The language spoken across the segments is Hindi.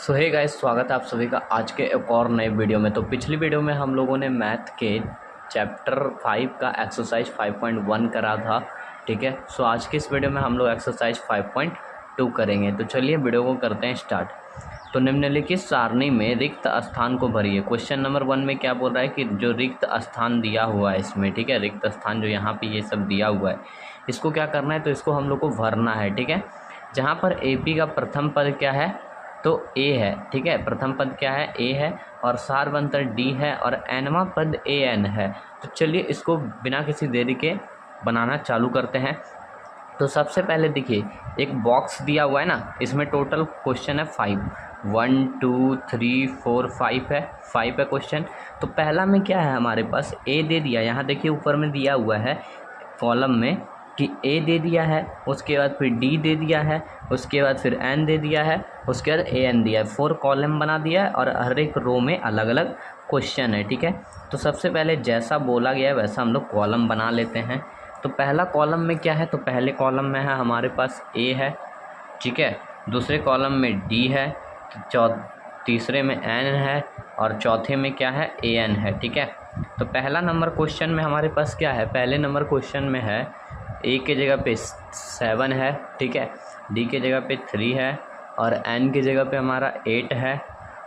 सो हे गाइस, स्वागत है आप सभी का आज के एक और नए वीडियो में। तो पिछली वीडियो में हम लोगों ने मैथ के चैप्टर 5 का एक्सरसाइज 5.1 करा था, ठीक है। सो आज की इस वीडियो में हम लोग एक्सरसाइज 5.2 करेंगे। तो चलिए वीडियो को करते हैं स्टार्ट। तो निम्नलिखित सारणी में रिक्त स्थान को भरिए। क्वेश्चन नंबर 1 में क्या बोल रहा है कि जो रिक्त स्थान दिया हुआ है इसमें, ठीक है, रिक्त स्थान जो यहाँ पे ये सब दिया हुआ है, इसको क्या करना है, तो इसको हम लोग को भरना है, ठीक है। जहाँ पर AP का प्रथम पद क्या है, तो A है, ठीक है। प्रथम पद क्या है, A है, और सारवंतर D है, और nवा पद AN है। तो चलिए इसको बिना किसी देरी के बनाना चालू करते हैं। तो सबसे पहले देखिए, एक बॉक्स दिया हुआ है ना, इसमें टोटल क्वेश्चन है 5, 1 2 3 4 5 है, 5 है क्वेश्चन। तो पहला में क्या है, हमारे पास A दे दिया, यहाँ देखिए ऊपर में दिया हुआ है कॉलम में कि A दे दिया है, उसके बाद फिर D दे दिया है, उसके बाद फिर N दे दिया है, उसके बाद AN दिया है। 4 कॉलम बना दिया है और हर एक रो में अलग अलग क्वेश्चन है, ठीक है। तो सबसे पहले जैसा बोला गया है वैसा हम लोग कॉलम बना लेते हैं। तो पहला कॉलम में क्या है, तो पहले कॉलम में है हमारे पास A है, ठीक है। दूसरे कॉलम में D है, तीसरे में N है, और चौथे में क्या है, AN है, ठीक है। तो पहला नंबर क्वेश्चन में हमारे पास क्या है, पहले नंबर क्वेश्चन में है A के जगह पे 7 है, ठीक है, D के जगह पे 3 है, और N की जगह पे हमारा 8 है,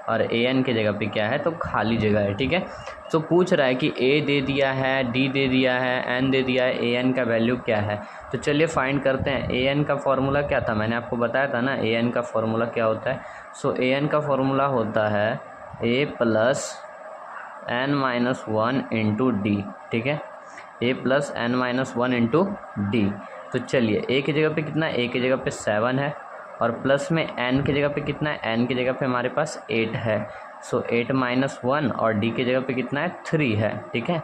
और AN की जगह पे क्या है, तो खाली जगह है, ठीक है। तो पूछ रहा है कि A दे दिया है, D दे दिया है, N दे दिया है, AN का वैल्यू क्या है। तो चलिए फाइंड करते हैं। AN का फॉर्मूला क्या था, मैंने आपको बताया था ना, AN का फॉर्मूला क्या होता है। सो AN का फॉर्मूला होता है A plus n-1 into D, ठीक है, A plus n-1 into D. तो चलिए A की जगह पे कितना है, A की जगह पे 7 है, और प्लस में N की जगह पे कितना है, N की जगह पे हमारे पास 8 है। सो 8 - 1, और D की जगह पे कितना है, 3 है, ठीक है।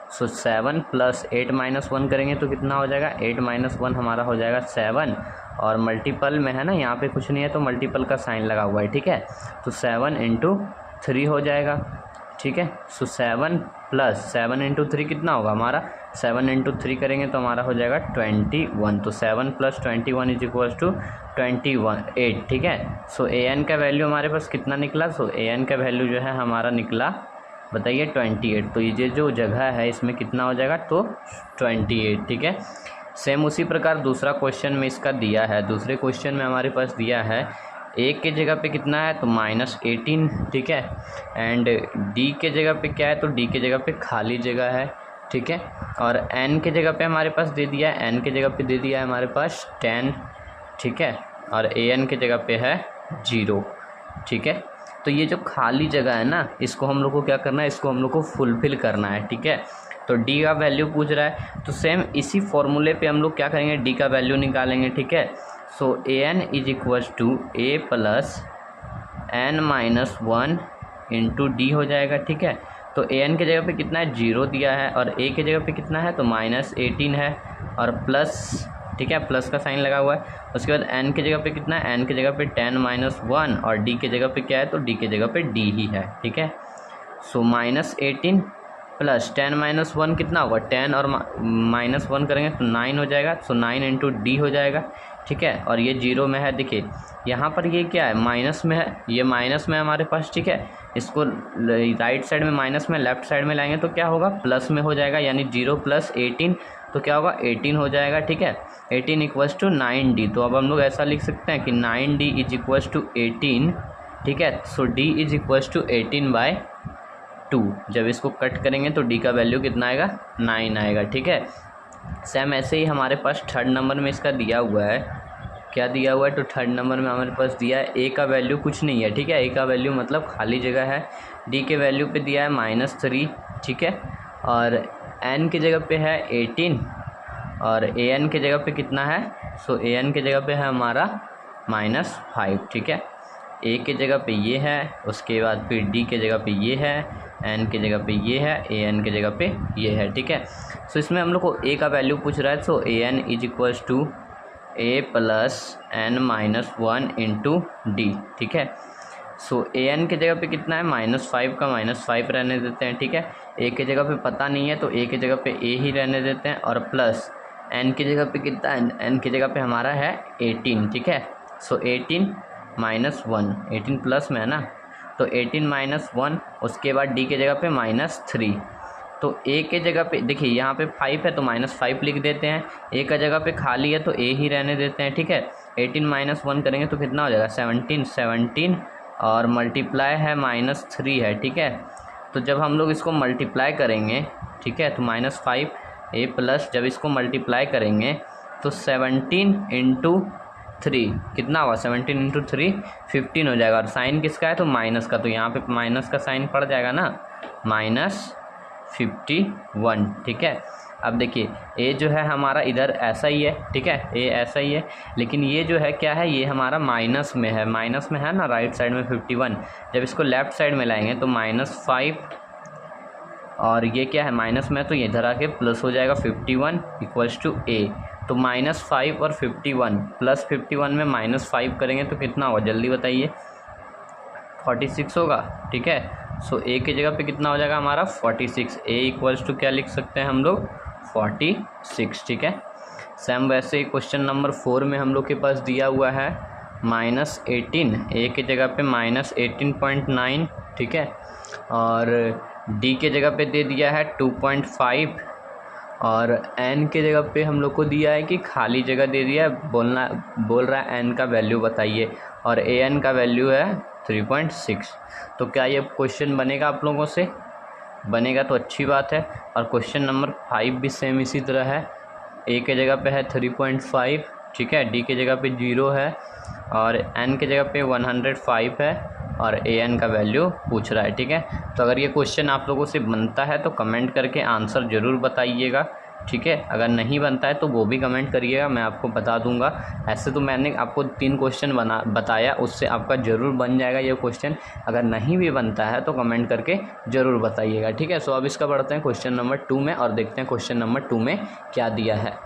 सो 7 प्लस 8 - 1 करेंगे तो कितना हो जाएगा, 8 - 1 हमारा हो जाएगा 7, और मल्टीपल में है ना, यहाँ पे कुछ नहीं है तो मल्टीपल का साइन लगा हुआ है, ठीक है। तो 7 इंटू 3 हो जाएगा, ठीक है। सो 7 प्लस 7 इंटू 3 कितना होगा हमारा, 7 इंटू 3 करेंगे तो हमारा हो जाएगा 21। तो 7 प्लस 21 इज इक्वल टू 8, ठीक है। सो AN का वैल्यू हमारे पास कितना निकला, सो AN का वैल्यू जो है हमारा निकला, बताइए 28। तो ये जो जगह है इसमें कितना हो जाएगा, तो 28, ठीक है। सेम उसी प्रकार दूसरा क्वेश्चन में इसका दिया है, दूसरे क्वेश्चन में हमारे पास दिया है A के जगह पे कितना है, तो -18, ठीक है, एंड D के जगह पे क्या है, तो D के जगह पे खाली जगह है, ठीक है। और N के जगह पे हमारे पास दे दिया है, N के जगह पे दे दिया है हमारे पास 10, ठीक है, और AN के जगह पे है 0, ठीक है। तो ये जो खाली जगह है ना, इसको हम लोग को क्या करना है, इसको हम लोग को फुलफिल करना है, ठीक है। तो D का वैल्यू पूछ रहा है, तो सेम इसी फॉर्मूले पे हम लोग क्या करेंगे, D का वैल्यू निकालेंगे, ठीक है। So AN is equal to A plus n-1 into D हो जाएगा, ठीक है। तो AN के जगह पे कितना है, 0 दिया है, और A के जगह पे कितना है, तो -18 है, और प्लस, ठीक है, प्लस का साइन लगा हुआ है। उसके बाद N की जगह पे कितना है, N की जगह पे 10 - 1, और D की जगह पे क्या है, तो D की जगह पे D ही है, ठीक है। सो -18 प्लस 10 - 1 कितना होगा, 10 और -1 करेंगे तो 9 हो जाएगा। सो 9 इंटू डी हो जाएगा, ठीक है। और ये 0 में है, देखिए यहाँ पर ये क्या है, माइनस में है, ये माइनस में है हमारे पास, ठीक है। इसको राइट साइड में माइनस में, लेफ्ट साइड में लाएंगे तो क्या होगा, प्लस में हो जाएगा, यानी 0 प्लस 18 तो क्या होगा, 18 हो जाएगा, ठीक है। 18 इक्वल्स टू 9D। तो अब हम लोग ऐसा लिख सकते हैं कि 9D इज इक्वल्स टू 18, ठीक है। सो D इज इक्वल्स टू 18/2। जब इसको कट करेंगे तो D का वैल्यू कितना आएगा, 9 आएगा, ठीक है। सेम ऐसे ही हमारे पास थर्ड नंबर में इसका दिया हुआ है, क्या दिया हुआ है, तो थर्ड नंबर में हमारे पास दिया है A का वैल्यू कुछ नहीं है, ठीक है। A का वैल्यू मतलब खाली जगह है। D के वैल्यू पे दिया है -3, ठीक है, और N की जगह पे है 18, और AN की जगह पे कितना है, सो AN की जगह पे है हमारा -5, ठीक है। A की जगह पे ये है, उसके बाद फिर D की जगह पे ये है, N की जगह पे ये है, AN की जगह पे ये है, ठीक है। सो इसमें हम लोग को A का वैल्यू पूछ रहा है, so AN is equals to A plus n-1 into D, ठीक है। सो AN की जगह पे कितना है, -5 का -5 रहने देते हैं, ठीक है। A की जगह पे पता नहीं है तो A की जगह पे A ही रहने देते हैं, और प्लस N की जगह पे कितना है, N की जगह पे हमारा है 18, ठीक है। सो 18 -1, 18 प्लस में है ना, तो 18 - 1, उसके बाद डी के जगह पे -3। तो ए के जगह पे देखिए यहाँ पे 5 है तो -5 लिख देते हैं, ए का जगह पे खाली है तो ए ही रहने देते हैं, ठीक है। 18 - 1 करेंगे तो कितना हो जाएगा 17 और मल्टीप्लाई है -3 है, ठीक है। तो जब हम लोग इसको मल्टीप्लाई करेंगे, ठीक है, तो -5 ए प्लस जब इसको मल्टीप्लाई करेंगे तो 17 × 3 कितना होगा, 17 × 3 15 हो जाएगा। और साइन किसका है, तो माइनस का, तो यहाँ पे माइनस का साइन पड़ जाएगा ना, -51, ठीक है। अब देखिए ए जो है हमारा इधर ऐसा ही है, ठीक है, ए ऐसा ही है, लेकिन ये जो है क्या है, ये हमारा माइनस में है ना, राइट साइड में 51। जब इसको लेफ़्ट साइड में लाएंगे तो -5 और ये क्या है माइनस में, तो ये इधर आके प्लस हो जाएगा 51 = ए। तो -5 और 51 प्लस 51 में -5 करेंगे तो कितना होगा, जल्दी बताइए, 46 होगा, ठीक है। सो ए की जगह पे कितना हो जाएगा हमारा 46, ए = क्या लिख सकते हैं हम लोग 46, ठीक है। सेम वैसे ही क्वेश्चन नंबर 4 में हम लोग के पास दिया हुआ है -18, ए की जगह पे -18.9, ठीक है, और डी के जगह पे दे दिया है 2.5 और एन के जगह पे हम लोग को दिया है कि खाली जगह दे दिया है, बोल रहा है एन का वैल्यू बताइए और ए एन का वैल्यू है 3.6। तो क्या ये क्वेश्चन बनेगा आप लोगों से, बनेगा तो अच्छी बात है। और क्वेश्चन नंबर 5 भी सेम इसी तरह है, ए के जगह पे है 3.5, ठीक है, डी के जगह पे 0 है और एन के जगह पे 105 है और ए एन का वैल्यू पूछ रहा है, ठीक है। तो अगर ये क्वेश्चन आप लोगों से बनता है तो कमेंट करके आंसर ज़रूर बताइएगा, ठीक है। अगर नहीं बनता है तो वो भी कमेंट करिएगा, मैं आपको बता दूंगा। ऐसे तो मैंने आपको 3 क्वेश्चन बताया, उससे आपका ज़रूर बन जाएगा ये क्वेश्चन। अगर नहीं भी बनता है तो कमेंट करके ज़रूर बताइएगा, ठीक है। सो अब इसका बढ़ते हैं क्वेश्चन नंबर 2 में और देखते हैं क्वेश्चन नंबर 2 में क्या दिया है।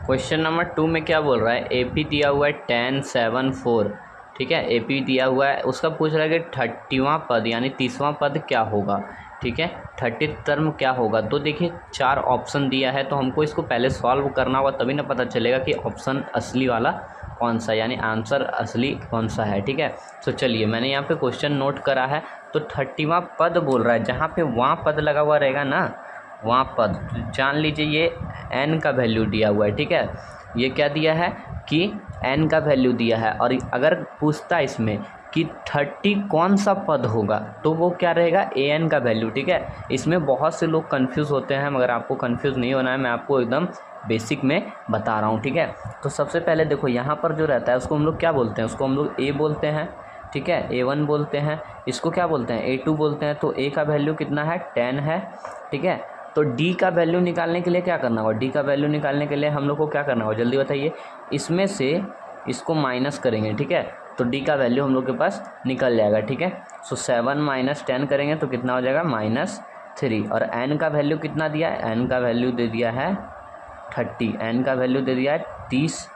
क्वेश्चन नंबर 2 में क्या बोल रहा है, ए पी दिया हुआ है 10, 7, 4, ठीक है, ए पी दिया हुआ है, उसका पूछ रहा है कि 30वां पद यानी 30वां पद क्या होगा, ठीक है, 30th टर्म क्या होगा। तो देखिए 4 ऑप्शन दिया है, तो हमको इसको पहले सॉल्व करना होगा, तभी ना पता चलेगा कि ऑप्शन असली वाला कौन सा, यानी आंसर असली कौन सा है, ठीक है। तो चलिए मैंने यहाँ पे क्वेश्चन नोट करा है, तो 30वां पद बोल रहा है, जहाँ पे वहाँ पद लगा हुआ रहेगा ना, वहाँ पद, तो जान लीजिए ये n का वैल्यू दिया हुआ है, ठीक है। ये क्या दिया है कि n का वैल्यू दिया है, और अगर पूछता है इसमें कि 30 कौन सा पद होगा तो वो क्या रहेगा an का वैल्यू, ठीक है। इसमें बहुत से लोग कंफ्यूज होते हैं, मगर आपको कंफ्यूज नहीं होना है, मैं आपको एकदम बेसिक में बता रहा हूँ, ठीक है। तो सबसे पहले देखो यहाँ पर जो रहता है उसको हम लोग क्या बोलते हैं, उसको हम लोग a बोलते हैं, ठीक है, a1 बोलते हैं, इसको क्या बोलते हैं a2 बोलते हैं। तो a का वैल्यू कितना है 10 है, ठीक है। तो d का वैल्यू निकालने के लिए क्या करना होगा, d का वैल्यू निकालने के लिए हम लोग को क्या करना होगा, जल्दी बताइए। इसमें से इसको माइनस करेंगे, ठीक है, तो d का वैल्यू हम लोग के पास निकल जाएगा, ठीक है। सो 7 - 10 करेंगे तो कितना हो जाएगा -3। और n का वैल्यू कितना दिया है, n का वैल्यू दे दिया है 30, n का वैल्यू दे दिया है 30,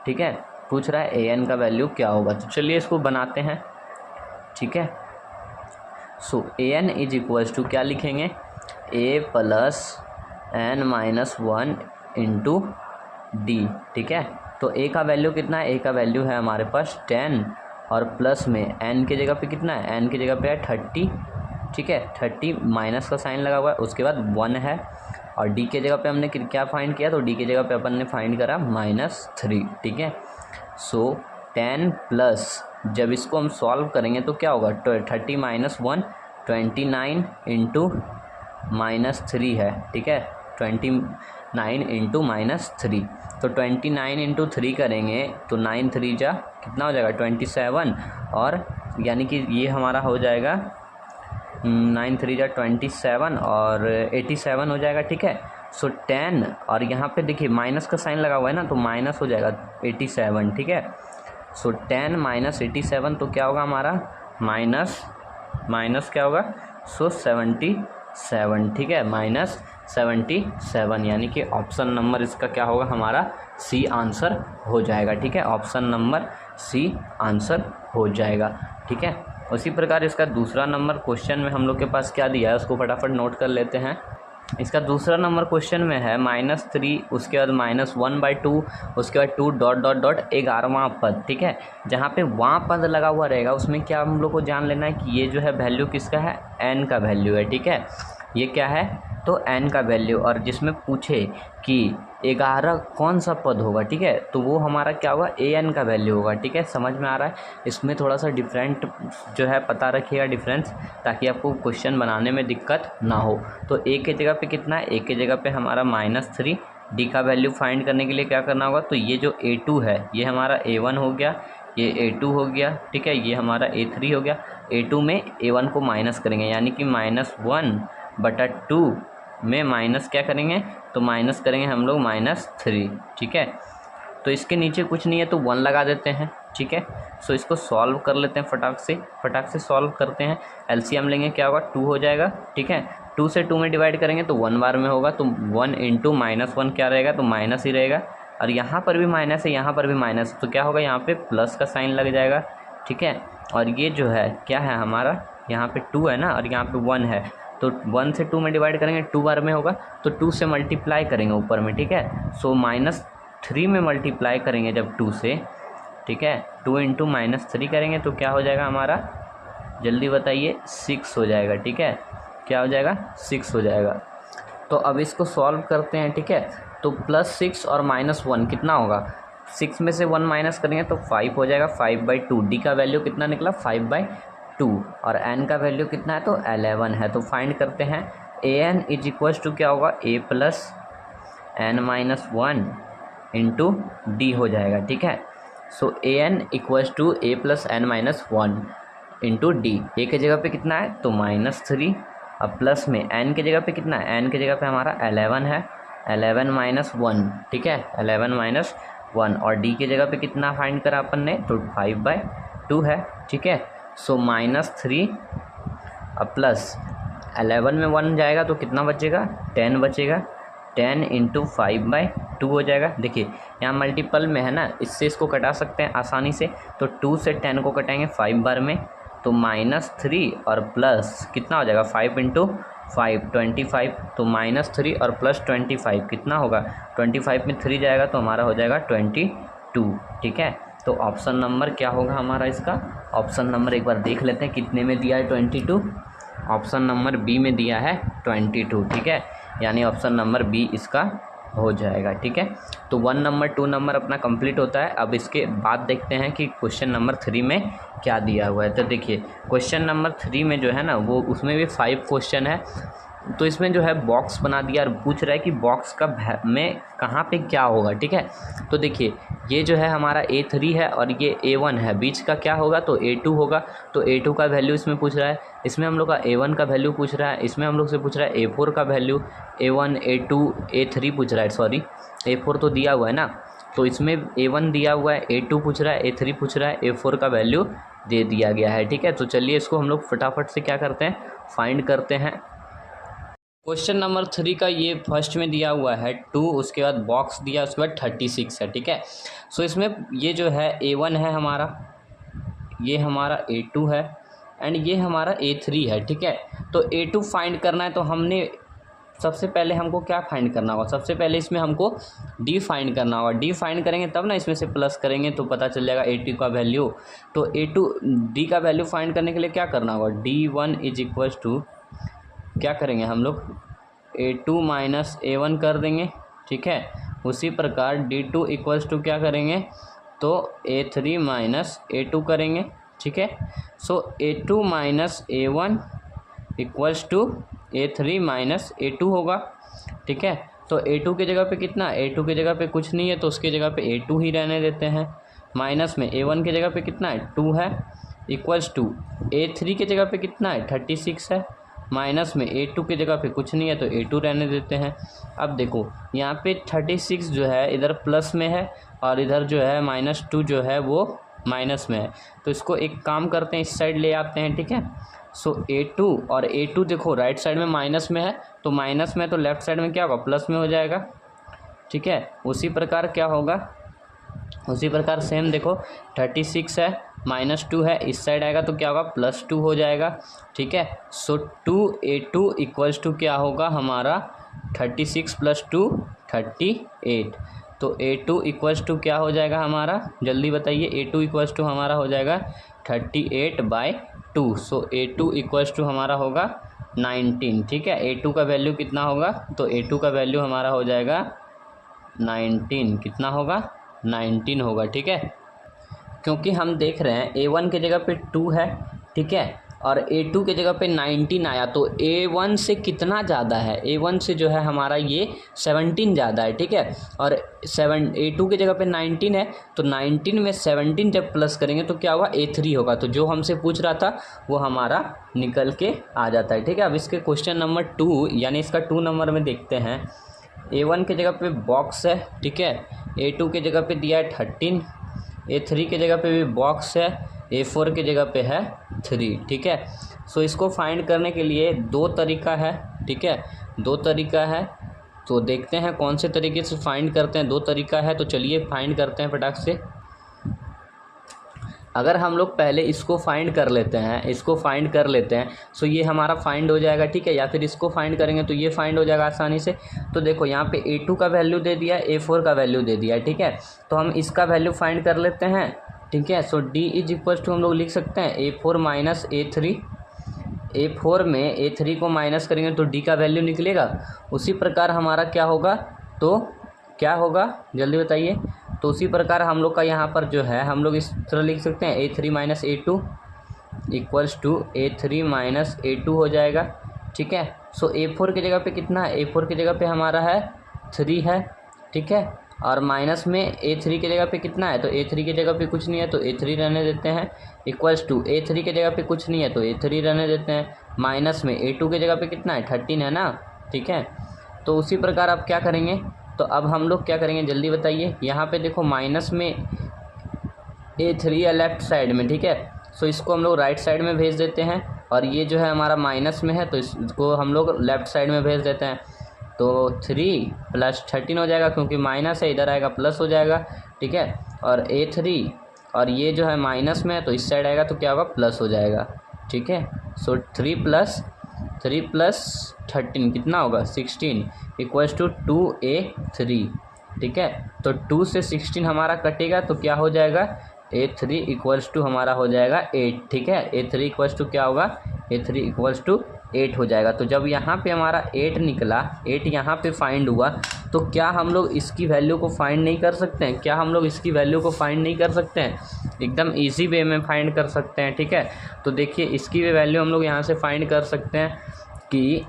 ठीक है। पूछ रहा है an का वैल्यू क्या होगा, तो चलिए इसको बनाते हैं, ठीक है। सो an = क्या लिखेंगे, a + n - 1 × d, ठीक है। तो a का वैल्यू कितना है, a का वैल्यू है हमारे पास 10 और प्लस में n की जगह पे कितना है, n की जगह पे है 30, ठीक है, 30 माइनस का साइन लगा हुआ है, उसके बाद 1 है, और d के जगह पे हमने क्या फाइंड किया, तो d की जगह पे अपन ने फाइंड करा -3, ठीक है। सो 10 प्लस जब इसको हम सॉल्व करेंगे तो क्या होगा, 30 - 1 29 × -3 है, ठीक है, 29 × -3। तो 29 × 3 करेंगे तो 9 × 3 जा कितना हो जाएगा 27, और यानी कि ये हमारा हो जाएगा 9 × 3 जा 27 और 87 हो जाएगा, ठीक है। सो 10 और यहाँ पे देखिए माइनस का साइन लगा हुआ है ना, तो माइनस हो जाएगा 87, ठीक है। सो 10 - 87 तो क्या होगा हमारा माइनस क्या होगा, सो 77, ठीक है, -77, यानी कि ऑप्शन नंबर इसका क्या होगा हमारा सी आंसर हो जाएगा, ठीक है। ऑप्शन नंबर सी आंसर हो जाएगा, ठीक है। उसी प्रकार इसका दूसरा नंबर क्वेश्चन में हम लोग के पास क्या दिया है उसको फटाफट नोट कर लेते हैं। इसका दूसरा नंबर क्वेश्चन में है -3, उसके बाद -1/2, उसके बाद 2 डॉट डॉट डॉट 11वां पद, ठीक है। जहाँ पे वहाँ पद लगा हुआ रहेगा उसमें क्या हम लोग को जान लेना है कि ये जो है वैल्यू किसका है, n का वैल्यू है, ठीक है। ये क्या है, तो n का वैल्यू, और जिसमें पूछे कि 11 कौन सा पद होगा, ठीक है, तो वो हमारा क्या होगा, an का वैल्यू होगा, ठीक है। समझ में आ रहा है। इसमें थोड़ा सा डिफरेंट जो है पता रखिएगा डिफरेंस, ताकि आपको क्वेश्चन बनाने में दिक्कत ना हो। तो a के जगह पे कितना है, a के जगह पे हमारा -3, d का वैल्यू फाइंड करने के लिए क्या करना होगा, तो ये जो a2 है ये हमारा a1 हो गया, ये a2 हो गया, ठीक है, ये हमारा a3 हो गया। a2 में a1 को माइनस करेंगे, यानी कि -1/2 में माइनस क्या करेंगे, तो माइनस करेंगे हम लोग -3, ठीक है। तो इसके नीचे कुछ नहीं है तो 1 लगा देते हैं, ठीक है। सो इसको सॉल्व कर लेते हैं फटाक से सॉल्व करते हैं। एलसीएम लेंगे, क्या होगा, 2 हो जाएगा, ठीक है। 2 से 2 में डिवाइड करेंगे तो 1 बार में होगा, तो 1 × -1 क्या रहेगा, तो माइनस ही रहेगा। और यहाँ पर भी माइनस है, यहाँ पर भी माइनस, तो क्या होगा, यहाँ पे प्लस का साइन लग जाएगा, ठीक है। और ये जो है क्या है हमारा, यहाँ पे 2 है ना, और यहाँ पे 1 है, तो 1 से 2 में डिवाइड करेंगे 2 बार में होगा, तो 2 से मल्टीप्लाई करेंगे ऊपर में, ठीक है। सो -3 में मल्टीप्लाई करेंगे जब 2 से, ठीक है, 2 × -3 करेंगे तो क्या हो जाएगा हमारा, जल्दी बताइए, 6 हो जाएगा, ठीक है। क्या हो जाएगा, 6 हो जाएगा। तो अब इसको सॉल्व करते हैं, ठीक है। तो +6 और -1 कितना होगा, 6 में से 1 माइनस करेंगे तो 5 हो जाएगा, 5/2। डी का वैल्यू कितना निकला, 5/2, और एन का वैल्यू कितना है, तो 11 है। तो फाइंड करते हैं, an = क्या होगा, a + n - 1 × d हो जाएगा, ठीक है। So an = a + n - 1 × d। a के जगह पे कितना है, तो -3, अब प्लस में n के जगह पे कितना है, n के जगह पे हमारा 11 है, 11 - 1, ठीक है, 11 - 1, और d के जगह पे कितना फाइंड करा अपन ने, तो 5/2 है, ठीक है। सो -3 अब प्लस 11 में 1 जाएगा तो कितना बचेगा, 10 बचेगा, 10 × 5/2 हो जाएगा। देखिए यहाँ मल्टीपल में है ना, इससे इसको कटा सकते हैं आसानी से, तो 2 से 10 को कटाएंगे 5 बार में, तो -3 और प्लस कितना हो जाएगा, 5 × 5 25, तो -3 और +25 कितना होगा, 25 में 3 जाएगा तो हमारा हो जाएगा 22, ठीक है। तो ऑप्शन नंबर क्या होगा हमारा इसका, ऑप्शन नंबर एक बार देख लेते हैं कितने में दिया है, 22। ऑप्शन नंबर बी में दिया है 22, ठीक है, यानी ऑप्शन नंबर बी इसका हो जाएगा, ठीक है। तो 1 नंबर 2 नंबर अपना कंप्लीट होता है। अब इसके बाद देखते हैं कि क्वेश्चन नंबर 3 में क्या दिया हुआ है। तो देखिए क्वेश्चन नंबर 3 में जो है ना, वो उसमें भी 5 क्वेश्चन है। तो इसमें जो है बॉक्स बना दिया और पूछ रहा है कि बॉक्स का में कहाँ पे क्या होगा, ठीक है। तो देखिए ये जो है हमारा A3 है और ये A1 है, बीच का क्या होगा, तो A2 होगा। तो A2 का वैल्यू इसमें पूछ रहा है, इसमें हम लोग का A1 का वैल्यू पूछ रहा है, इसमें हम लोग से पूछ रहा है A4 का वैल्यू, A1 A2 A3 पूछ रहा है, सॉरी A4 तो दिया हुआ है ना, तो इसमें A1 दिया हुआ है, A2 पूछ रहा है, A3 पूछ रहा है, A4 का वैल्यू दे दिया गया है, ठीक है। तो चलिए इसको हम लोग फटाफट से क्या करते हैं, फाइंड करते हैं। क्वेश्चन नंबर 3 का ये फर्स्ट में दिया हुआ है 2, उसके बाद बॉक्स दिया, उसके बाद 36 है, ठीक है। सो इसमें ये जो है A1 है हमारा, ये हमारा A2 है एंड ये हमारा A3 है, ठीक है। तो A2 फाइंड करना है, तो हमने सबसे पहले हमको क्या फाइंड करना होगा, सबसे पहले इसमें हमको D फाइंड करना होगा। D फाइंड करेंगे तब ना इसमें से प्लस करेंगे तो पता चल जाएगा A2 का वैल्यू। तो D का वैल्यू फाइंड करने के लिए क्या करना होगा, D1 = क्या करेंगे हम लोग, A2 - A1 कर देंगे, ठीक है। उसी प्रकार D2 = क्या करेंगे, तो A3 - A2 करेंगे, ठीक है। सो A2 - A1 = A3 - A2 होगा, ठीक है। तो A2 की जगह पे कितना, A2 की जगह पे कुछ नहीं है तो उसकी जगह पे A2 ही रहने देते हैं। माइनस में A1 की जगह पे कितना है, 2 है, = A3 की जगह पे कितना है, 36 है। माइनस में A2 की जगह पे कुछ नहीं है तो A2 रहने देते हैं। अब देखो यहाँ पे 36 जो है इधर प्लस में है और इधर जो है -2 जो है वो माइनस में है, तो इसको एक काम करते हैं, इस साइड ले आते हैं, ठीक है। सो A2 और A2 देखो राइट साइड में माइनस में है, तो माइनस में तो लेफ्ट साइड में क्या होगा, प्लस में हो जाएगा, ठीक है। उसी प्रकार क्या होगा, उसी प्रकार सेम देखो 36 है, -2 है, इस साइड आएगा तो क्या होगा, +2 हो जाएगा, ठीक है। सो 2A2 = क्या होगा हमारा 36 + 2 38। तो A2 इक्वल्स टू क्या हो जाएगा हमारा, जल्दी बताइए। A2 इक्वल्स टू हमारा हो जाएगा 38/2। सो A2 इक्वल्स टू हमारा होगा 19। ठीक है, A2 का वैल्यू कितना होगा, तो A2 का वैल्यू हमारा हो जाएगा 19। कितना होगा, 19 होगा। ठीक है, क्योंकि हम देख रहे हैं A1 की जगह पे 2 है, ठीक है, और A2 की जगह पे 19 आया, तो A1 से कितना ज़्यादा है, A1 से जो है हमारा ये 17 ज़्यादा है। ठीक है, और A2 की जगह पे 19 है, तो 19 में 17 जब प्लस करेंगे तो क्या होगा, A3 होगा। तो जो हमसे पूछ रहा था वो हमारा निकल के आ जाता है। ठीक है, अब इसके क्वेश्चन नंबर 2 यानी इसका 2 नंबर में देखते हैं। A1 की जगह पे बॉक्स है, ठीक है, A2 की जगह पे दिया है 13, A3 की जगह पे भी बॉक्स है, A4 की जगह पे है 3। ठीक है, सो इसको फाइंड करने के लिए दो तरीका है। ठीक है, दो तरीका है, तो देखते हैं कौन से तरीके से फाइंड करते हैं। दो तरीका है, तो चलिए फाइंड करते हैं फटाक से। अगर हम लोग पहले इसको फाइंड कर लेते हैं, इसको फाइंड कर लेते हैं, सो ये हमारा फाइंड हो जाएगा। ठीक है, या फिर इसको फाइंड करेंगे तो ये फाइंड हो जाएगा आसानी से। तो देखो यहाँ पे A2 का वैल्यू दे दिया है, A4 का वैल्यू दे दिया है। ठीक है, तो हम इसका वैल्यू फाइंड कर लेते हैं। ठीक है, सो D इज इक्वल्स टू हम लोग लिख सकते हैं A4 माइनस A3। A4 में A3 को माइनस करेंगे तो D का वैल्यू निकलेगा। उसी प्रकार हमारा क्या होगा, तो क्या होगा जल्दी बताइए। तो उसी प्रकार हम लोग का यहाँ पर जो है हम लोग इस तरह लिख सकते हैं A3 minus A2 equals to A3 minus A2 हो जाएगा। ठीक है, सो A4 की जगह पे कितना है, A4 की जगह पे हमारा है 3 है। ठीक है, और माइनस में A3 की जगह पे कितना है, तो A3 की जगह पे कुछ नहीं है तो A3 रहने देते हैं। इक्वल्स टू A3 की जगह पे कुछ नहीं है तो A3 रहने देते हैं। माइनस में A2 की जगह पे कितना है, 13 है ना। ठीक है, तो उसी प्रकार अब क्या करेंगे, तो अब हम लोग क्या करेंगे जल्दी बताइए। यहाँ पे देखो माइनस में A3 है लेफ्ट साइड में। ठीक है, सो इसको हम लोग राइट साइड में भेज देते हैं, और ये जो है हमारा माइनस में है तो इसको हम लोग लेफ्ट साइड में भेज देते हैं। तो 3 + 13 हो जाएगा, क्योंकि माइनस है, इधर आएगा प्लस हो जाएगा। ठीक है, और A3 और ये जो है माइनस में है तो इस साइड आएगा तो क्या होगा, प्लस हो जाएगा। ठीक है, सो 3 + 13 कितना होगा, 16 इक्वल्स टू 2A3। ठीक है, तो 2 से 16 हमारा कटेगा तो क्या हो जाएगा, A3 इक्वल्स टू हमारा हो जाएगा 8। ठीक है, A3 इक्वल्स टू क्या होगा, A3 इक्वल्स टू 8 हो जाएगा। तो जब यहाँ पे हमारा 8 निकला, 8 यहाँ पे फाइंड हुआ, तो क्या हम लोग इसकी वैल्यू को फाइंड नहीं कर सकते हैं, क्या हम लोग इसकी वैल्यू को फाइंड नहीं कर सकते हैं, एकदम इजी वे में फाइंड कर सकते हैं। ठीक है, तो देखिए इसकी भी वैल्यू हम लोग यहाँ से फाइंड कर सकते हैं कि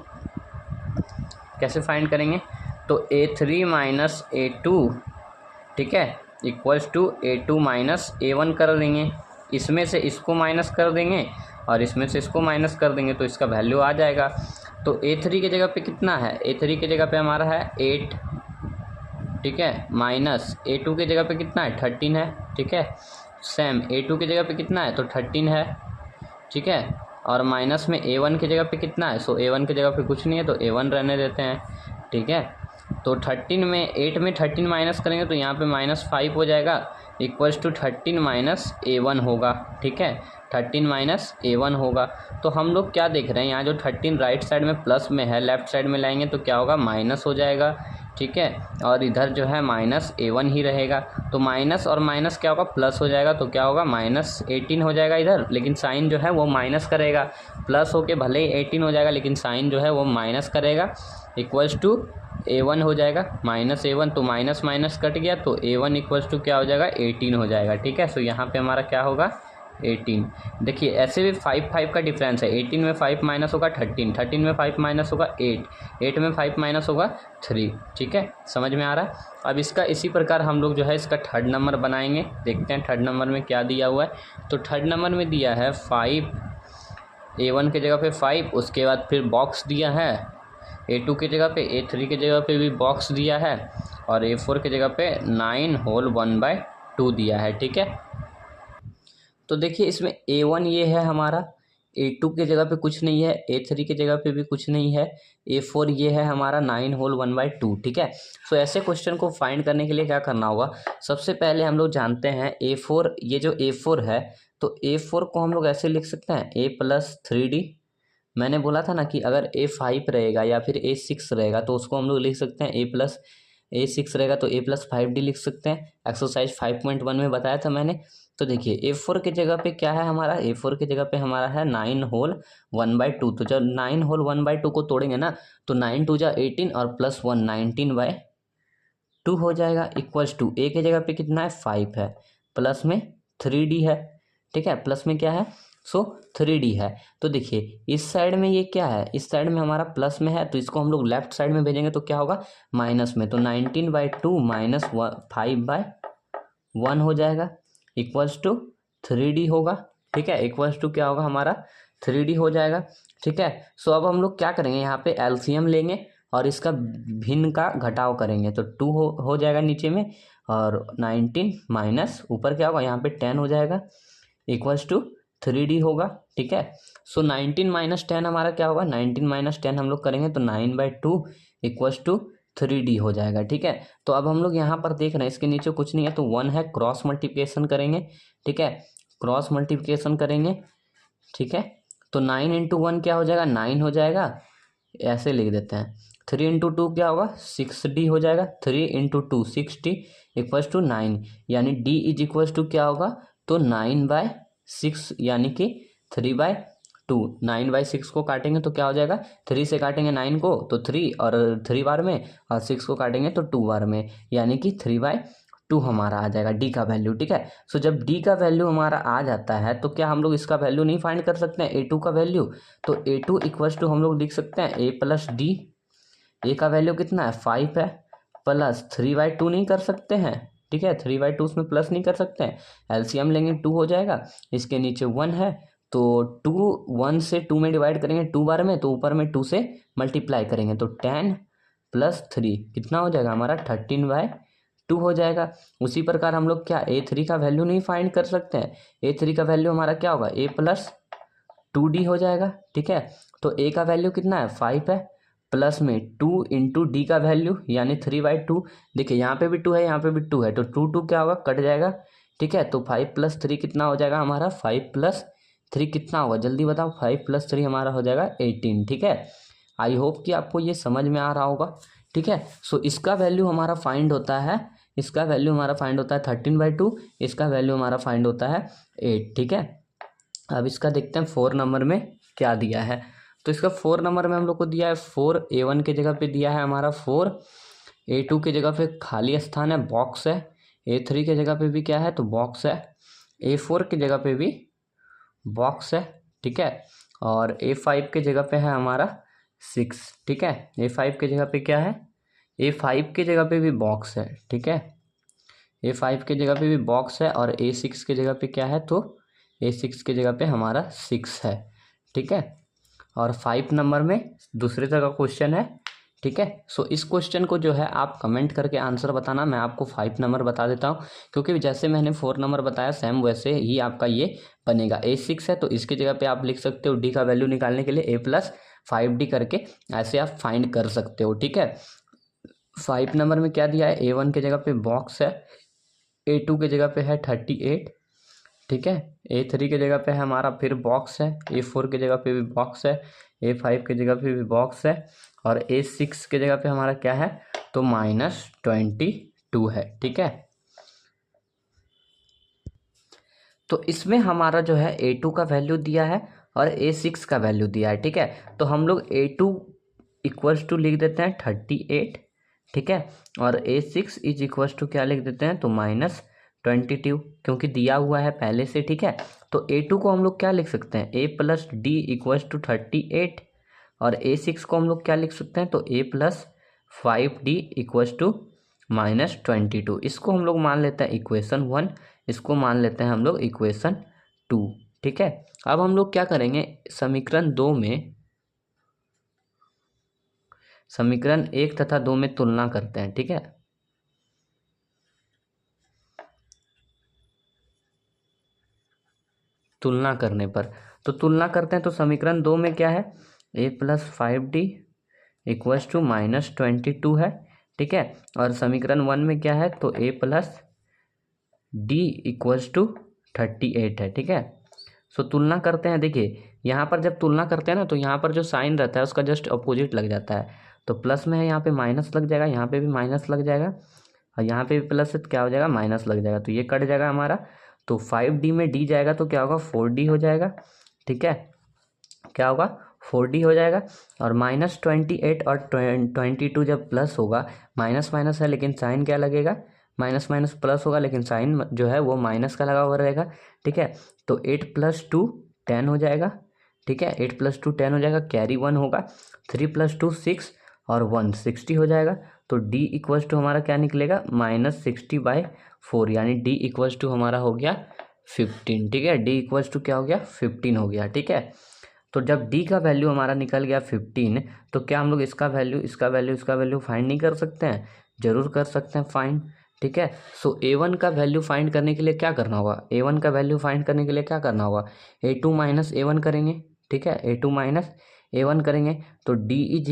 कैसे फाइंड करेंगे, तो A3 माइनस A2, ठीक है, equals to A2 minus A1 कर देंगे। इसमें से इसको माइनस कर देंगे और इसमें से इसको माइनस कर देंगे तो इसका वैल्यू आ जाएगा। तो A3 की जगह पे कितना है, A3 की जगह पे हमारा है 8। ठीक है, माइनस A2 की जगह पे कितना है, 13 है। ठीक है, सेम A2 की जगह पे कितना है, तो 13 है। ठीक है, और माइनस में A1 की जगह पे कितना है, सो A1 की जगह पे कुछ नहीं है तो A1 रहने देते हैं। ठीक है, तो 13 में 8 में 13 माइनस करेंगे तो यहाँ पे -5 हो जाएगा, इक्वल्स टू 13 माइनस A1 होगा। ठीक है, 13 माइनस A1 होगा। तो हम लोग क्या देख रहे हैं, यहाँ जो 13 राइट साइड में प्लस में है, लेफ्ट साइड में लाएंगे तो क्या होगा, माइनस हो जाएगा। ठीक है, और इधर जो है -A1 ही रहेगा, तो माइनस और माइनस क्या होगा, प्लस हो जाएगा, तो क्या होगा -18 हो जाएगा इधर, लेकिन साइन जो है वो माइनस करेगा। प्लस होके भले ही 18 हो जाएगा लेकिन साइन जो है वो माइनस करेगा, इक्वल्स टू A1 हो जाएगा, -A1, तो माइनस माइनस कट गया तो A1 इक्वल्स टू क्या हो जाएगा, 18 हो जाएगा। ठीक है, सो यहाँ पे हमारा क्या होगा, 18। देखिए ऐसे भी 5 का डिफरेंस है, 18 में 5 माइनस होगा 13, 13 में 5 माइनस होगा 8, 8 में 5 माइनस होगा 3। ठीक है, समझ में आ रहा है। अब इसका इसी प्रकार हम लोग जो है इसका थर्ड नंबर बनाएंगे, देखते हैं थर्ड नंबर में क्या दिया हुआ है। तो थर्ड नंबर में दिया है 5, A1 की जगह पे 5, उसके बाद फिर बॉक्स दिया है A2 की जगह पे, A3 की जगह पे भी बॉक्स दिया है, और A4 की जगह पे 9 होल 1/2 दिया है। ठीक है, तो देखिए इसमें A1 ये है हमारा, A2 की जगह पे कुछ नहीं है, A3 की जगह पे भी कुछ नहीं है, A4 ये है हमारा 9 होल 1/2। ठीक है, सो ऐसे क्वेश्चन को फाइंड करने के लिए क्या करना होगा, सबसे पहले हम लोग जानते हैं A4, ये जो A4 है तो A4 को हम लोग ऐसे लिख सकते हैं A + 3D मैंने बोला था ना कि अगर A5 रहेगा या फिर A6 रहेगा तो उसको हम लोग लिख सकते हैं A6 रहेगा तो A+5D लिख सकते हैं। एक्सरसाइज 5.1 में बताया था मैंने। तो देखिए A4 की जगह पे क्या है हमारा, A4 की जगह पे हमारा है 9 होल 1/2। तो जब 9 होल 1/2 को तोड़ेंगे ना तो 9 2 जा 18 और +1 19/2 हो जाएगा। इक्वल्स टू ए की जगह पे कितना है 5 है, प्लस में 3D है। ठीक है, प्लस में क्या है, सो 3D है। तो देखिए इस साइड में ये क्या है, इस साइड में हमारा प्लस में है तो इसको हम लोग लेफ्ट साइड में भेजेंगे तो क्या होगा माइनस में। तो 19/2 माइनस 5/1 हो जाएगा इक्वल्स टू 3D होगा। ठीक है, इक्वल्स टू क्या होगा हमारा 3D हो जाएगा। ठीक है, सो अब हम लोग क्या करेंगे, यहाँ पे एलसीएम लेंगे और इसका भिन्न का घटाव करेंगे तो 2 हो जाएगा नीचे में, और 19 माइनस ऊपर क्या होगा यहाँ पे 10 हो जाएगा इक्वल्स टू 3D होगा। ठीक है, सो 19 माइनस 10 हमारा क्या होगा, 19 माइनस 10 हम लोग करेंगे तो 9/2 इक्वल्स टू 3D हो जाएगा। ठीक है, तो अब हम लोग यहाँ पर देख रहे हैं इसके नीचे कुछ नहीं है तो 1 है, क्रॉस मल्टीप्लिकेशन करेंगे। ठीक है, क्रॉस मल्टीप्लिकेशन करेंगे। ठीक है, तो 9 इंटू 1 क्या हो जाएगा 9 हो जाएगा, ऐसे लिख देते हैं। 3 इंटू 2 क्या होगा 6D हो जाएगा, 3 इंटू 2 6D इक्वल्स टू 9, यानी D इज इक्वल्स टू क्या होगा तो 9/6 यानी कि 3/2। 9/6 को काटेंगे तो क्या हो जाएगा, 3 से काटेंगे 9 को तो 3 और 3 बार में, और 6 को काटेंगे तो 2 बार में, यानी कि 3/2 हमारा आ जाएगा डी का वैल्यू। ठीक है, सो जब डी का वैल्यू हमारा आ जाता है तो क्या हम लोग इसका वैल्यू नहीं फाइंड कर सकते हैं A2 का वैल्यू। तो A2 इक्वल्स टू हम लोग लिख सकते हैं A+D। ए का वैल्यू कितना है 5 है, प्लस 3/2 नहीं कर सकते हैं। ठीक है, 3/2 उसमें प्लस नहीं कर सकते हैं, एलसीएम लेंगे 2 हो जाएगा। इसके नीचे 1 है तो 2 1 से 2 में डिवाइड करेंगे 2 बार में, तो ऊपर में 2 से मल्टीप्लाई करेंगे तो 10 + 3 कितना हो जाएगा हमारा 13/2 हो जाएगा। उसी प्रकार हम लोग क्या A3 का वैल्यू नहीं फाइंड कर सकते हैं। A3 का वैल्यू हमारा क्या होगा A+2D हो जाएगा। ठीक है, तो A का वैल्यू कितना है 5 है, प्लस में 2 इंटू डी का वैल्यू यानी 3/2। देखिए यहाँ पे भी 2 है, यहाँ पे भी 2 है तो 2 2 क्या होगा कट जाएगा। ठीक है, तो 5 + 3 कितना हो जाएगा हमारा 5 + 3 कितना होगा जल्दी बताओ, 5 + 3 हमारा हो जाएगा 18। ठीक है, आई होप कि आपको ये समझ में आ रहा होगा। ठीक है, सो इसका वैल्यू हमारा फाइंड होता है, इसका वैल्यू हमारा फाइंड होता है 13/2, इसका वैल्यू हमारा फाइंड होता है 8। ठीक है, अब इसका देखते हैं 4 नंबर में क्या दिया है। तो इसका 4 नंबर में हम लोग को दिया है 4, A1 के जगह पे दिया है हमारा 4, A2 के जगह पे खाली स्थान है बॉक्स है, A3 के जगह पे भी क्या है तो बॉक्स है, A4 की जगह पे भी बॉक्स है। ठीक है, और A5 के जगह पे है हमारा 6। ठीक है, A5 के जगह पे क्या है, A5 के जगह पे भी बॉक्स है। ठीक है, A5 के जगह पे भी बॉक्स है, और A6 के जगह पे क्या है तो A6 के जगह पे हमारा 6 है। ठीक है, और 5 नंबर में दूसरे तरह का क्वेश्चन है। ठीक है, सो इस क्वेश्चन को जो है आप कमेंट करके आंसर बताना, मैं आपको 5 नंबर बता देता हूँ, क्योंकि जैसे मैंने 4 नंबर बताया सेम वैसे ही आपका ये बनेगा। A6 है तो इसकी जगह पे आप लिख सकते हो डी का वैल्यू निकालने के लिए A+5D करके ऐसे आप फाइंड कर सकते हो। ठीक है, 5 नंबर में क्या दिया है, A1 के जगह पे बॉक्स है, A2 के जगह पे है 38। ठीक है, A3 के जगह पे है हमारा फिर बॉक्स है, A4 के जगह पे भी बॉक्स है, A5 के जगह पे भी बॉक्स है, और A6 के जगह पे हमारा क्या है तो -22 है। ठीक है, तो इसमें हमारा जो है A2 का वैल्यू दिया है और A6 का वैल्यू दिया है। ठीक है, तो हम लोग A2 इक्वल्स टू लिख देते हैं 38। ठीक है, और A6 इज इक्वल्स टू क्या लिख देते हैं तो -22, क्योंकि दिया हुआ है पहले से। ठीक है, तो A2 को हम लोग क्या लिख सकते हैं A+D इक्वल्स टू 38, और A6 को हम लोग क्या लिख सकते हैं तो A+5D इक्वल्स टू -22। इसको हम लोग मान लेते हैं इक्वेशन 1, इसको मान लेते हैं हम लोग इक्वेशन 2। ठीक है, अब हम लोग क्या करेंगे समीकरण 2 में, समीकरण 1 तथा 2 में तुलना करते हैं। ठीक है, तुलना करने पर, तो तुलना करते हैं तो समीकरण 2 में क्या है A+5D इक्वल्स टू -22 है। ठीक है, और समीकरण 1 में क्या है तो A+D इक्वल्स टू 38 है। ठीक है, सो तुलना करते हैं, देखिए यहाँ पर जब तुलना करते हैं ना तो यहाँ पर जो साइन रहता है उसका जस्ट अपोजिट लग जाता है। तो प्लस में है यहाँ पे माइनस लग जाएगा, यहाँ पे भी माइनस लग जाएगा और यहाँ पे भी प्लस है तो क्या हो जाएगा माइनस लग जाएगा, तो ये कट जाएगा हमारा। तो 5D में D जाएगा तो क्या होगा 4D हो जाएगा, ठीक है, क्या होगा 4D हो जाएगा। और -28 और 22 जब प्लस होगा, माइनस माइनस है लेकिन साइन क्या लगेगा, माइनस माइनस प्लस होगा लेकिन साइन जो है वो माइनस का लगा हुआ रहेगा, ठीक है। तो 8 + 2 10 हो जाएगा, ठीक है, 8 + 2 10 हो जाएगा, कैरी 1 होगा, 3 + 2 6 और 1 60 हो जाएगा। तो D इक्वल्स टू हमारा क्या निकलेगा -60/4, यानी D इक्वल्स टू हमारा हो गया 15, ठीक है, D इक्वल्स टू क्या हो गया 15 हो गया, ठीक है। तो जब D का वैल्यू हमारा निकल गया 15, तो क्या हम लोग इसका वैल्यू फाइंड नहीं कर सकते हैं, जरूर कर सकते हैं फाइंड, ठीक है। सो A1 का वैल्यू फाइंड करने के लिए क्या करना होगा, A1 का वैल्यू फाइंड करने के लिए क्या करना होगा, A2 - A1 करेंगे, ठीक है, A2 - A1 करेंगे तो D =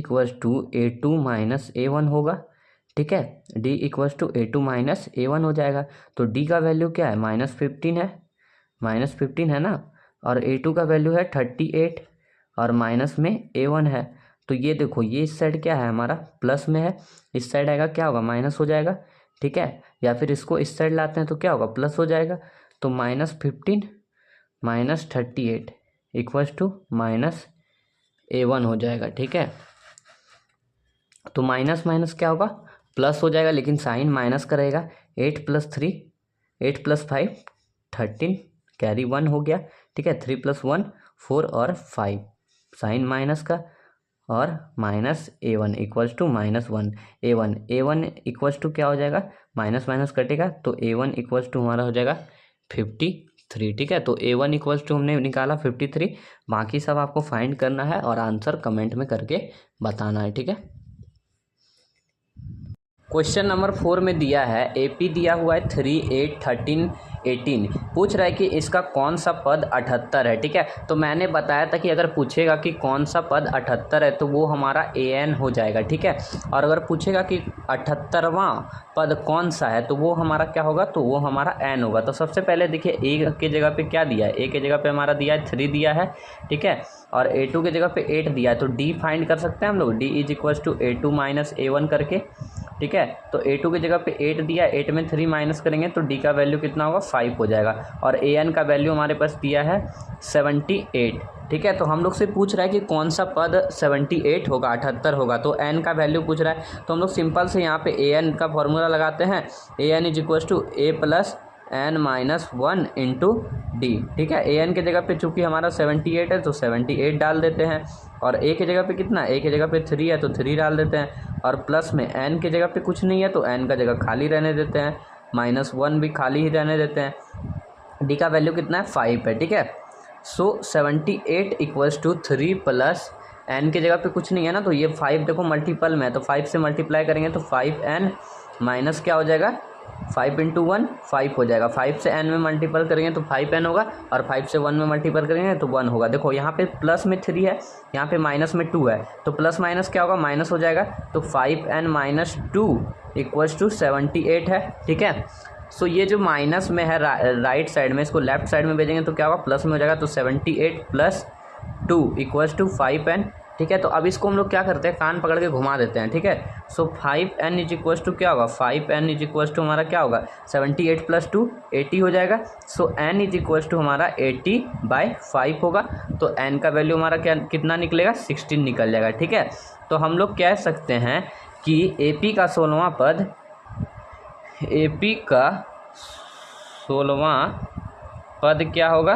A2 - A1 होगा, ठीक है, D = A2 - A1 हो जाएगा। तो D का वैल्यू क्या है -15 है ना, और A2 का वैल्यू है 38 और माइनस में A1 है। तो ये देखो ये इस साइड क्या है हमारा प्लस में है, इस साइड आएगा क्या होगा माइनस हो जाएगा, ठीक है, या फिर इसको इस साइड लाते हैं तो क्या होगा प्लस हो जाएगा। तो -15 - 38 = -A1 हो जाएगा, ठीक है। तो माइनस माइनस क्या होगा प्लस हो जाएगा, लेकिन साइन माइनस करेगा। 8 + 3 8 + 5 13, कैरी 1 हो गया, ठीक है, 3 + 1 4 और 5, साइन माइनस का और -A1 = -1 A1 = क्या हो जाएगा माइनस माइनस कटेगा तो A1 = हमारा हो जाएगा 53, ठीक है। तो A1 = हमने निकाला 53, बाकी सब आपको फाइंड करना है और आंसर कमेंट में करके बताना है, ठीक है। क्वेश्चन नंबर 4 में दिया है AP दिया हुआ है 3 8 13 18, पूछ रहा है कि इसका कौन सा पद 78 है, ठीक है। तो मैंने बताया था कि अगर पूछेगा कि कौन सा पद 78 है तो वो हमारा AN हो जाएगा, ठीक है। और अगर पूछेगा कि 78वां पद कौन सा है तो वो हमारा क्या होगा, तो वो हमारा N होगा। तो सबसे पहले देखिए A के जगह पे क्या दिया है, A के जगह पे हमारा दिया है 3 दिया है, ठीक है, और A2 के जगह पे 8 दिया है। तो D फाइंड कर सकते हैं हम लोग, D = A2 - A1 करके, ठीक है। तो A2 की जगह पे 8 दिया, 8 में 3 माइनस करेंगे तो D का वैल्यू कितना होगा 5 हो जाएगा, और AN का वैल्यू हमारे पास दिया है 78, ठीक है। तो हम लोग से पूछ रहा है कि कौन सा पद 78 होगा 78 होगा, तो N का वैल्यू पूछ रहा है। तो हम लोग सिंपल से यहाँ पे AN का फॉर्मूला लगाते हैं, AN = A + N - 1 × D, ठीक है। AN के जगह पे चूंकि हमारा 78 है तो 78 डाल देते हैं, और A के जगह पे कितना, A के जगह पे 3 है तो 3 डाल देते हैं, और प्लस में N के जगह पे कुछ नहीं है तो N का जगह खाली रहने देते हैं, -1 भी खाली ही रहने देते हैं। D का वैल्यू कितना है 5 है, ठीक है। सो 78 = 3 + N के जगह पे कुछ नहीं है ना, तो ये 5 देखो मल्टीपल में है तो 5 से मल्टीप्लाई करेंगे तो 5N माइनस क्या हो जाएगा 5 × 1 5 हो जाएगा, 5 से N में मल्टीपल करेंगे तो 5N होगा, और 5 से 1 में मल्टीपल करेंगे तो 1 होगा। देखो यहाँ पे प्लस में 3 है, यहाँ पे माइनस में 2 है, तो प्लस माइनस क्या होगा माइनस हो जाएगा, तो 5N - 2 = 78 है, ठीक है। सो ये जो माइनस में है राइट साइड में, इसको लेफ्ट साइड में भेजेंगे तो क्या होगा प्लस में हो जाएगा, तो 78 + 2 = 5N, ठीक है। तो अब इसको हम लोग क्या करते हैं कान पकड़ के घुमा देते हैं, ठीक है। सो 5N = क्या होगा 5N = हमारा क्या होगा 78 + 2 80 हो जाएगा। सो N = हमारा 80/5 होगा, तो N का वैल्यू हमारा क्या कितना निकलेगा 16 निकल जाएगा, ठीक है। तो हम लोग कह सकते हैं कि AP का 16वां पद क्या होगा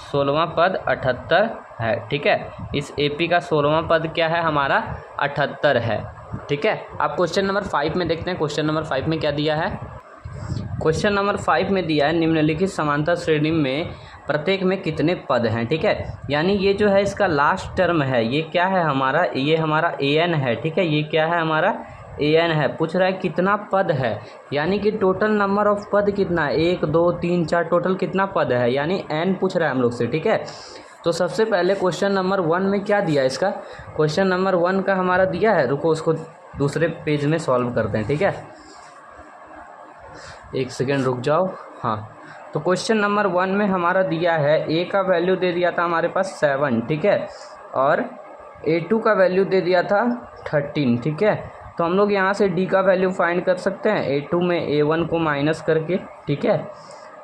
16वां पद 78 है, ठीक है। इस AP का 16वां पद क्या है हमारा 78 है, ठीक है। अब क्वेश्चन नंबर 5 में देखते हैं, क्वेश्चन नंबर 5 में क्या दिया है। क्वेश्चन नंबर 5 में दिया है निम्नलिखित समांतर श्रेणी में प्रत्येक में कितने पद हैं, ठीक है। यानी ये जो है इसका लास्ट टर्म है, ये क्या है हमारा, ये हमारा AN है, ठीक है, ये क्या है हमारा AN है। पूछ रहा है कितना पद है, यानी कि टोटल नंबर ऑफ पद कितना है 1 2 3 4, टोटल कितना पद है, यानी N पूछ रहा है हम लोग से, ठीक है। तो सबसे पहले क्वेश्चन नंबर 1 में क्या दिया है इसका, क्वेश्चन नंबर 1 का हमारा दिया है, रुको उसको दूसरे पेज में सॉल्व करते हैं, ठीक है, एक सेकेंड रुक जाओ। हाँ, तो क्वेश्चन नंबर 1 में हमारा दिया है ए का वैल्यू दे दिया था हमारे पास 7, ठीक है, और A2 का वैल्यू दे दिया था 13, ठीक है। तो हम लोग यहाँ से D का वैल्यू फाइंड कर सकते हैं A2 में A1 को माइनस करके, ठीक है।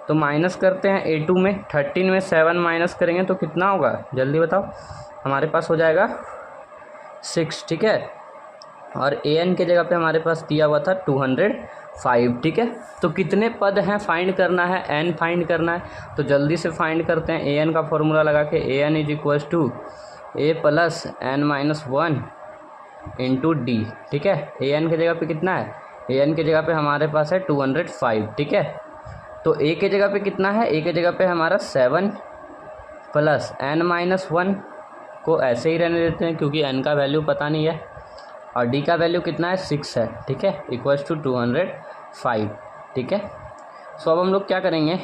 तो माइनस करते हैं A2 में, 13 में 7 माइनस करेंगे तो कितना होगा, जल्दी बताओ। हमारे पास हो जाएगा 6, ठीक है। और AN के जगह पे हमारे पास दिया हुआ था 205, ठीक है। तो कितने पद हैं फाइंड करना है, N फाइंड करना है। तो जल्दी से फाइंड करते हैं। AN का फॉर्मूला लगा के AN is equal to A plus N-1 into D, ठीक है। AN के जगह पे कितना है, AN के जगह पे हमारे पास है 205, ठीक है। तो A के जगह पे कितना है, A के जगह पे हमारा 7 प्लस N-1 को ऐसे ही रहने देते हैं क्योंकि N का वैल्यू पता नहीं है, और D का वैल्यू कितना है 6 है, ठीक है, इक्वल्स टू 205, ठीक है। सो अब हम लोग क्या करेंगे,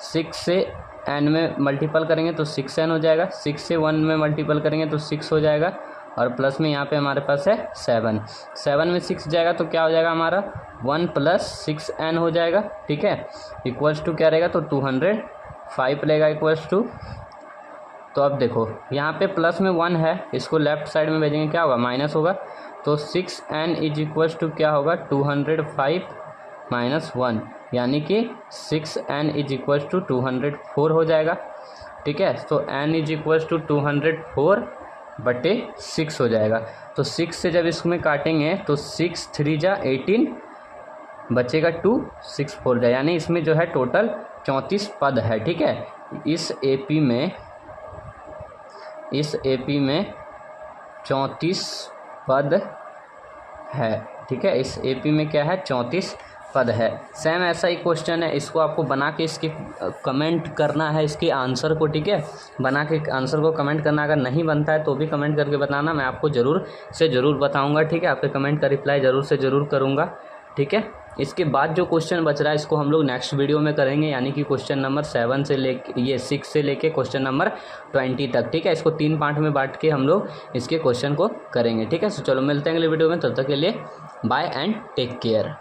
6 से N में मल्टीपल करेंगे तो 6N हो जाएगा, 6 से 1 में मल्टीपल करेंगे तो 6 हो जाएगा, और प्लस में यहाँ पे हमारे पास है 7 में 6 जाएगा तो क्या हो जाएगा हमारा 1 प्लस 6N हो जाएगा, ठीक है, इक्वल्स टू क्या रहेगा, तो 205 रहेगा इक्वल्स टू। तो अब देखो यहाँ पे प्लस में 1 है, इसको लेफ्ट साइड में भेजेंगे क्या होगा, माइनस होगा। तो 6N इज इक्वल्स टू क्या होगा, 205 माइनस 1, यानी कि 6N इज इक्वल्स टू 204 हो जाएगा, ठीक है। तो N इज इक्वल्स टू 204/6 हो जाएगा। तो 6 से जब इसमें काटेंगे तो 6 3 जा 18 बचेगा 2, 6 4 जा, यानी इसमें जो है टोटल 34 पद है, ठीक है। इस AP में 34 पद है, ठीक है। इस AP में क्या है, 34 पद है। सेम ऐसा ही क्वेश्चन है, इसको आपको बना के इसके कमेंट करना है, इसके आंसर को, ठीक है। बना के आंसर को कमेंट करना, अगर नहीं बनता है तो भी कमेंट करके बताना, मैं आपको ज़रूर से ज़रूर बताऊंगा, ठीक है। आपके कमेंट का रिप्लाई ज़रूर से ज़रूर करूंगा, ठीक है। इसके बाद जो क्वेश्चन बच रहा है इसको हम लोग नेक्स्ट वीडियो में करेंगे, यानी कि क्वेश्चन नंबर 7 से लेके 6 से लेके क्वेश्चन नंबर 20 तक, ठीक है। इसको 3 पार्ट में बांट के हम लोग इसके क्वेश्चन को करेंगे, ठीक है। तो चलो मिलते हैं अगले वीडियो में, तब तक के लिए बाय एंड टेक केयर।